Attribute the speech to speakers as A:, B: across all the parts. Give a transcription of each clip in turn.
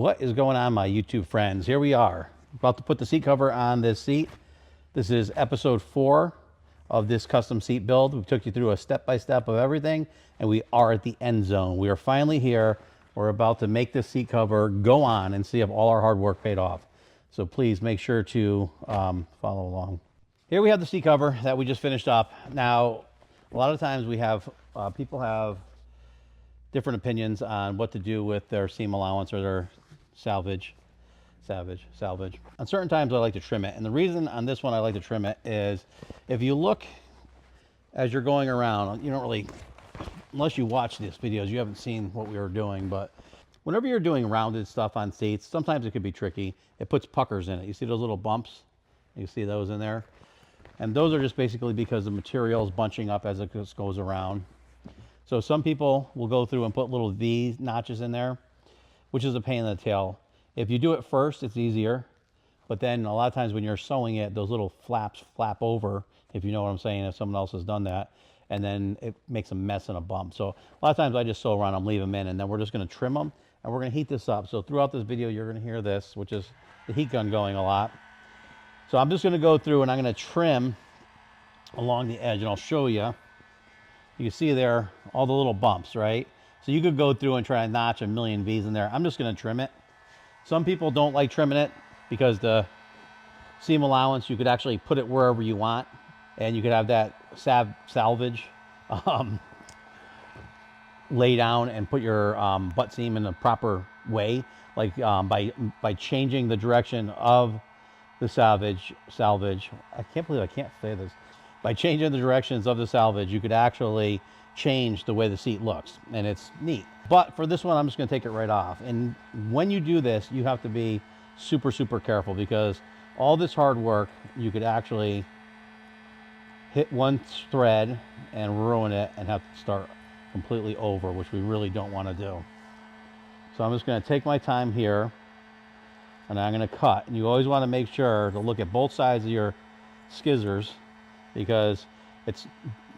A: What is going on, my YouTube friends? Here we are, about to put the seat cover on this seat. This is episode 4 of this custom seat build. We took you through a step-by-step of everything, and we are at the end zone. We are finally here. We're about to make this seat cover go on and see if all our hard work paid off. So please make sure to follow along. Here we have the seat cover that we just finished up. Now, a lot of times we have, people have different opinions on what to do with their seam allowance or their salvage. On certain times I like to trim it. And the reason on this one I like to trim it is if you look as you're going around, you don't really, unless you watch these videos, you haven't seen what we were doing. But whenever you're doing rounded stuff on seats, sometimes it could be tricky. It puts puckers in it. You see those little bumps? You see those in there? And those are just basically because the material is bunching up as it just goes around. So some people will go through and put little V notches in there, which is a pain in the tail. If you do it first, it's easier. But then a lot of times when you're sewing it, those little flaps flap over, if you know what I'm saying, if someone else has done that. And then it makes a mess and a bump. So a lot of times I just sew around them, leave them in, and then we're just going to trim them. And we're going to heat this up. So throughout this video, you're going to hear this, which is the heat gun going a lot. So I'm just going to go through and I'm going to trim along the edge, and I'll show you. You can see there all the little bumps, right? So you could go through and try to notch a million V's in there. I'm just going to trim it. Some people don't like trimming it because the seam allowance, you could actually put it wherever you want, and you could have that salvage lay down and put your butt seam in the proper way, like by changing the direction of the salvage. I can't believe I can't say this. By changing the directions of the salvage, you could actually change the way the seat looks, and it's neat. But for this one, I'm just going to take it right off. And when you do this, you have to be super, super careful, because all this hard work, you could actually hit one thread and ruin it and have to start completely over, which we really don't want to do. So I'm just going to take my time here, and I'm going to cut. And you always want to make sure to look at both sides of your skizzers, because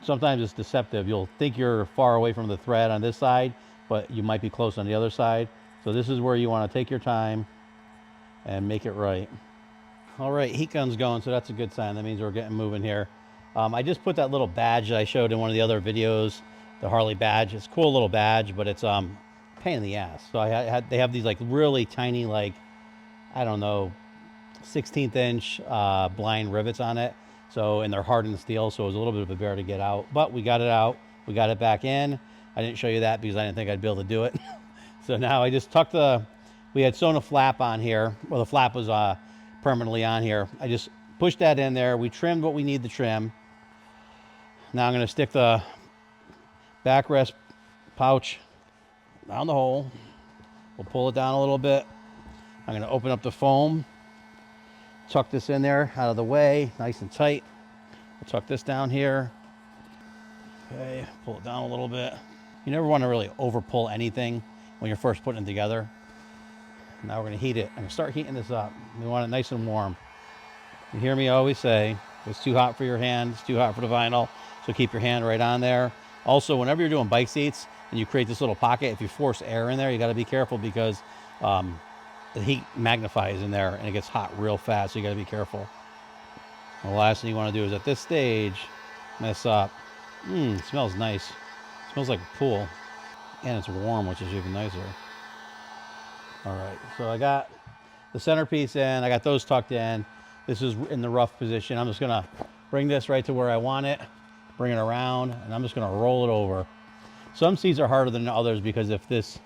A: sometimes it's deceptive. You'll think you're far away from the thread on this side, but you might be close on the other side. So this is where you want to take your time and make it right. All right, heat gun's going, so that's a good sign. That means we're getting moving here. I just put that little badge that I showed in one of the other videos, the Harley badge. It's a cool little badge, but it's pain in the ass. So they have these like really tiny, like, I don't know, 16th inch blind rivets on it. So, and they're hardened steel, so it was a little bit of a bear to get out. But we got it out. We got it back in. I didn't show you that because I didn't think I'd be able to do it. So now I just tucked we had sewn a flap on here. Well, the flap was permanently on here. I just pushed that in there. We trimmed what we need to trim. Now I'm going to stick the backrest pouch down the hole. We'll pull it down a little bit. I'm going to open up the foam. Tuck this in there out of the way, nice and tight. We'll tuck this down here. Okay, pull it down a little bit. You never want to really over pull anything when you're first putting it together. Now we're going to heat it. I'm going to start heating this up. We want it nice and warm. You hear me always say, it's too hot for your hand, it's too hot for the vinyl, so keep your hand right on there. Also, whenever you're doing bike seats and you create this little pocket, if you force air in there, you got to be careful, because the heat magnifies in there and it gets hot real fast, so you got to be careful. And the last thing you want to do is at this stage mess up. It smells nice. It smells like a pool, and it's warm, which is even nicer. All right, so I got the centerpiece in. I got those tucked in. This is in the rough position. I'm just gonna bring this right to where I want it, bring it around, and I'm just gonna roll it over. Some seats are harder than others, because if this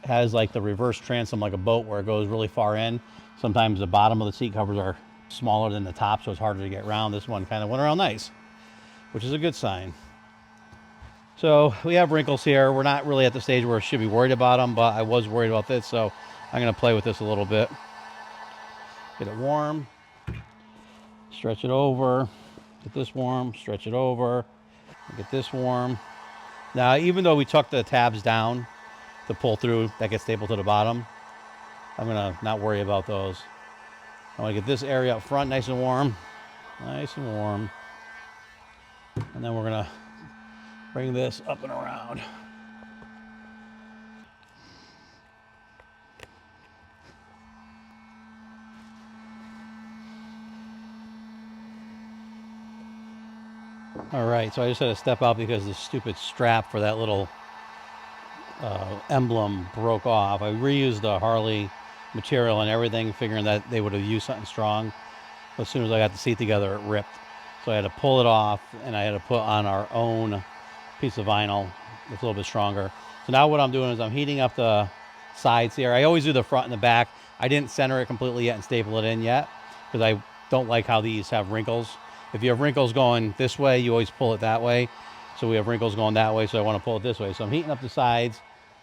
A: has like the reverse transom, like a boat, where it goes really far in, sometimes the bottom of the seat covers are smaller than the top, so it's harder to get around. This one kind of went around nice, which is a good sign. So we have wrinkles here. We're not really at the stage where I should be worried about them, but I was worried about this, so I'm going to play with this a little bit. Get it warm, stretch it over, get this warm, stretch it over, get this warm. Now, even though we tuck the tabs down to pull through, that gets stapled to the bottom, I'm going to not worry about those. I want to get this area up front nice and warm. Nice and warm. And then we're going to bring this up and around. All right, so I just had to step out because the stupid strap for that little emblem broke off. I reused the Harley material and everything, figuring that they would have used something strong. But as soon as I got the seat together, it ripped. So I had to pull it off, and I had to put on our own piece of vinyl that's a little bit stronger. So now what I'm doing is I'm heating up the sides here. I always do the front and the back. I didn't center it completely yet and staple it in yet because I don't like how these have wrinkles. If you have wrinkles going this way, you always pull it that way. So we have wrinkles going that way, so I want to pull it this way. So I'm heating up the sides.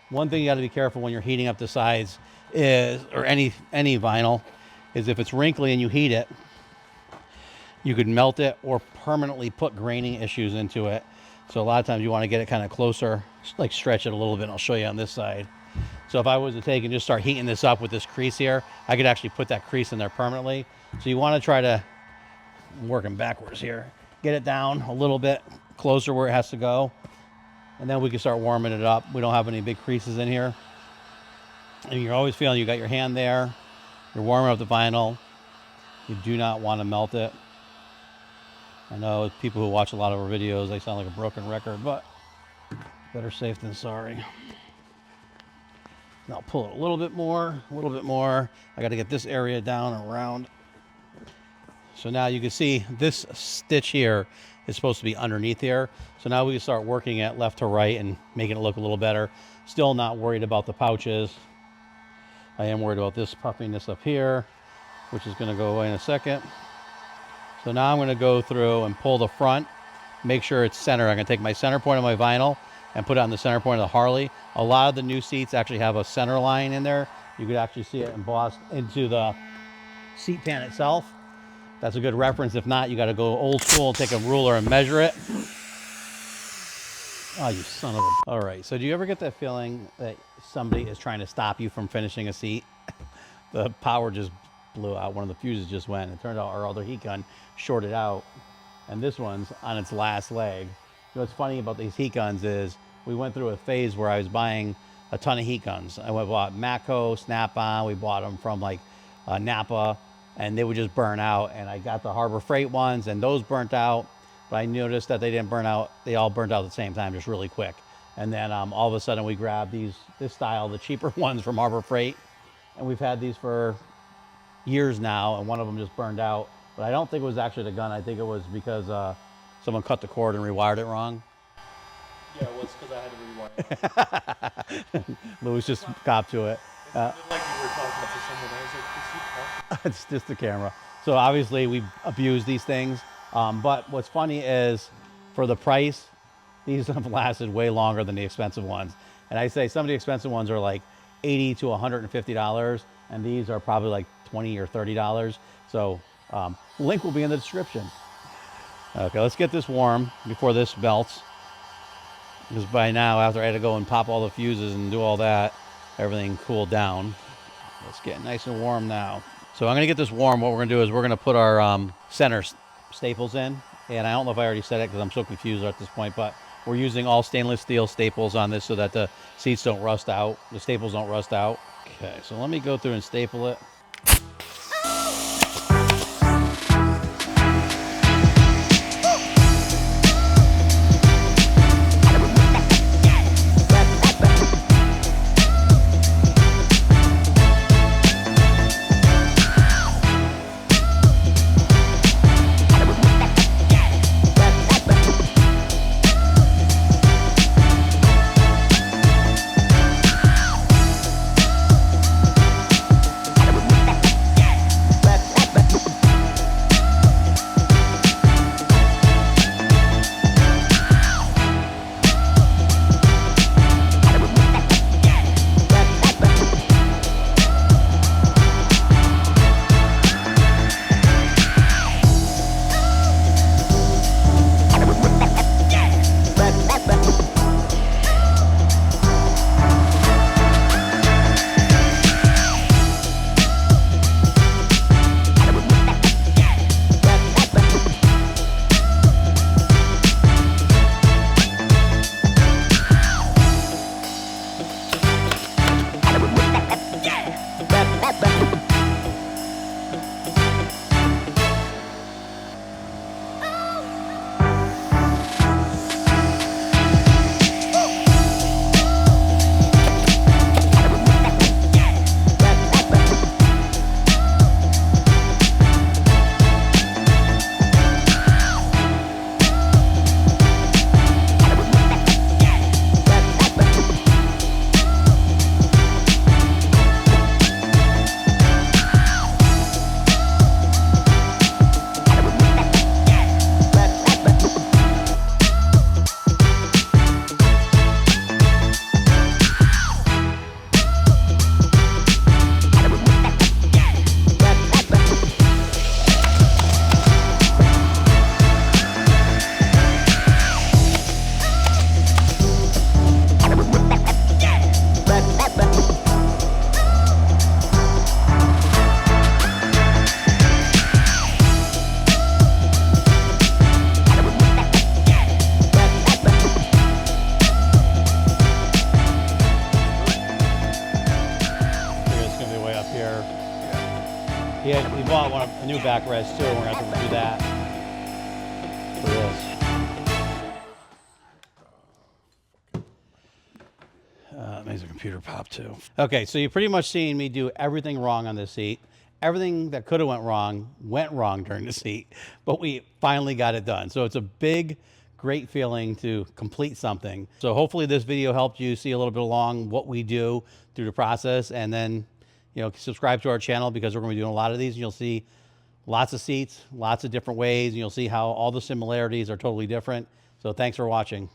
A: One thing you got to be careful when you're heating up the sides is, or any vinyl, is if it's wrinkly and you heat it, you could melt it or permanently put graining issues into it. So a lot of times you want to get it kind of closer, like stretch it a little bit. I'll show you on this side. So if I was to take and just start heating this up with this crease here, I could actually put that crease in there permanently. So you want to try to, I'm working backwards here, get it down a little bit closer where it has to go. And then we can start warming it up. We don't have any big creases in here. And you're always feeling you got your hand there. You're warming up the vinyl. You do not want to melt it. I know people who watch a lot of our videos, they sound like a broken record, but better safe than sorry. Now pull it a little bit more, a little bit more. I got to get this area down and around. So now you can see this stitch here is supposed to be underneath here. So now we can start working it left to right and making it look a little better. Still not worried about the pouches. I am worried about this puffiness up here, which is going to go away in a second. So now I'm going to go through and pull the front, make sure it's center. I'm going to take my center point of my vinyl and put it on the center point of the Harley. A lot of the new seats actually have a center line in there. You could actually see it embossed into the seat pan itself. That's a good reference. If not, you got to go old school and take a ruler and measure it. Oh, you son of a... All right, so do you ever get that feeling that somebody is trying to stop you from finishing a seat? The power just blew out. One of the fuses just went. It turned out our other heat gun shorted out, and this one's on its last leg. You know what's funny about these heat guns is we went through a phase where I was buying a ton of heat guns. I bought Matco, Snap-on. We bought them from like Napa, and they would just burn out. And I got the Harbor Freight ones, and those burnt out. But I noticed that they didn't burn out. They all burnt out at the same time, just really quick. And then all of a sudden we grabbed this style, the cheaper ones from Harbor Freight, and we've had these for years now, and one of them just burned out. But I don't think it was actually the gun. I think it was because someone cut the cord and rewired it wrong.
B: Yeah, it was because I had to rewind it.
A: Louis just copped to it.
B: It sounded like you were talking to someone. I was like, is he talking?
A: It's just the camera. So obviously we abuse these things. But what's funny is for the price, these have lasted way longer than the expensive ones. And I say some of the expensive ones are like $80 to $150, and these are probably like $20 or $30. So link will be in the description. Okay, let's get this warm before this melts. Because by now, after I had to go and pop all the fuses and do all that, everything cooled down. Let's get nice and warm now. So I'm gonna get this warm. What we're gonna do is we're gonna put our center staples in. And I don't know if I already said it because I'm so confused at this point, but we're using all stainless steel staples on this so that the seats don't rust out. The staples don't rust out. Okay, so let me go through and staple it. Yeah, we bought a new backrest too, and we're gonna have to do that for this. Makes the computer pop too. Okay, so you've pretty much seen me do everything wrong on this seat. Everything that could have went wrong during the seat, but we finally got it done. So it's a big, great feeling to complete something. So hopefully this video helped you see a little bit along what we do through the process, and then subscribe to our channel because we're going to be doing a lot of these. And you'll see lots of seats, lots of different ways, and you'll see how all the similarities are totally different. So thanks for watching.